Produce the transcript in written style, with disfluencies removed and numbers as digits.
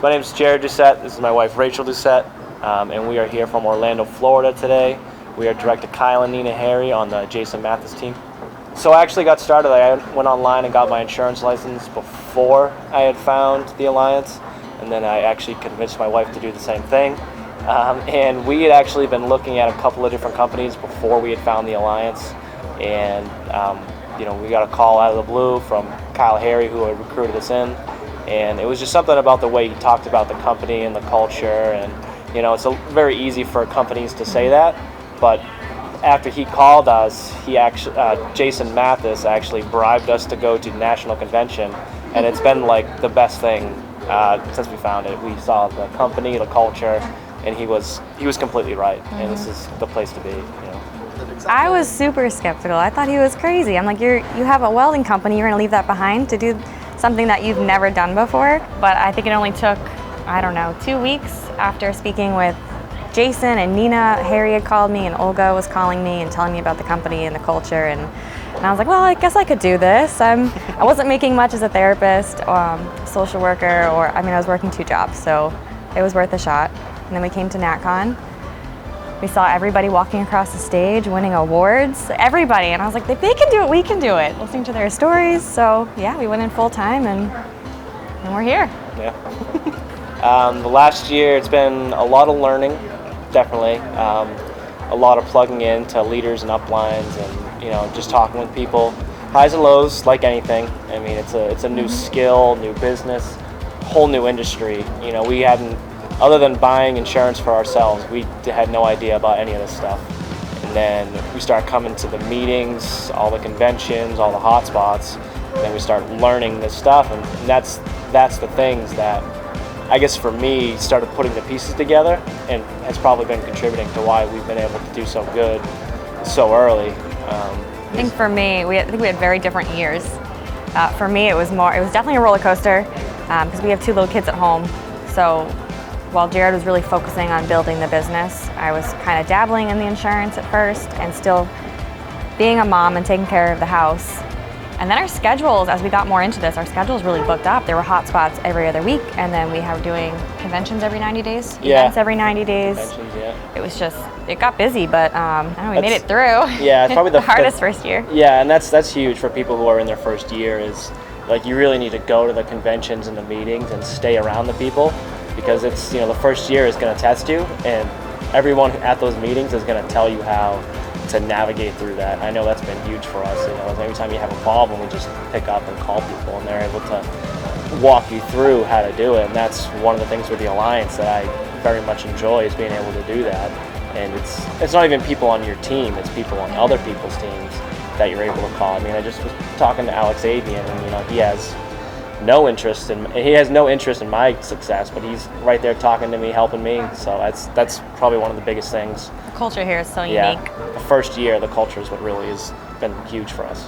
My name is Rachel Doucette. This is my wife, Rachel Doucette, and we are here from Orlando, Florida today. We are directed Kyle and Nina Harry on the Jason Mathis team. So I actually got started. I went online and got my insurance license before I had found the Alliance, and then I actually convinced my wife to do the same thing. And we had actually been looking at a couple of different companies before we had found the Alliance, and we got a call out of the blue from Kyle Harry, who had recruited us in. And it was just something about the way he talked about the company and the culture, and it's very easy for companies to say that, but after he called us, he actually Jason Mathis actually bribed us to go to the national convention, and it's been like the best thing since we found it. We saw the company, the culture, and he was completely right, and this is the place to be. I was super skeptical. I thought he was crazy. I'm like, you have a welding company, you're going to leave that behind to do something that you've never done before. But I think it only took, 2 weeks after speaking with Jason and Nina. Harry had called me and Olga was calling me and telling me about the company and the culture, and I was like, well, I guess I could do this. I wasn't making much as a therapist, social worker, I was working 2 jobs, so it was worth a shot. And then we came to Natcon. We saw everybody walking across the stage, winning awards, everybody. And I was like, if they can do it, we can do it. Listening to their stories. So yeah, we went in full time and we're here. Yeah. The last year, it's been a lot of learning, definitely. A lot of plugging in to leaders and uplines, and just talking with people. Highs and lows, like anything. I mean, it's a new skill, new business, whole new industry. We hadn't, other than buying insurance for ourselves, we had no idea about any of this stuff. And then we start coming to the meetings, all the conventions, all the hotspots, and then we start learning this stuff, and that's the things that, I guess for me, started putting the pieces together, and has probably been contributing to why we've been able to do so good so early. I think for me, I think we had very different years. For me, it was definitely a roller coaster, because we have 2 little kids at home. So while Jared was really focusing on building the business, I was kind of dabbling in the insurance at first and still being a mom and taking care of the house. And then our schedules, as we got more into this, our schedules really booked up. There were hotspots every other week, and then we were doing conventions every 90 days, events every 90 days. It was just, it got busy, but we made it through. Yeah, it's probably the hardest first year. Yeah, and that's huge for people who are in their first year, is like you really need to go to the conventions and the meetings and stay around the people, because it's, the first year is going to test you, and everyone at those meetings is going to tell you how to navigate through that. I know that's been huge for us. Every time you have a problem, we just pick up and call people, and they're able to walk you through how to do it. And that's one of the things with the Alliance that I very much enjoy, is being able to do that. And it's not even people on your team, it's people on other people's teams that you're able to call. I just was talking to Alex Avian, and he has no interest in my success, but he's right there talking to me, helping me. So that's probably one of the biggest things. The culture here is so unique. Yeah, the first year, the culture is what really has been huge for us.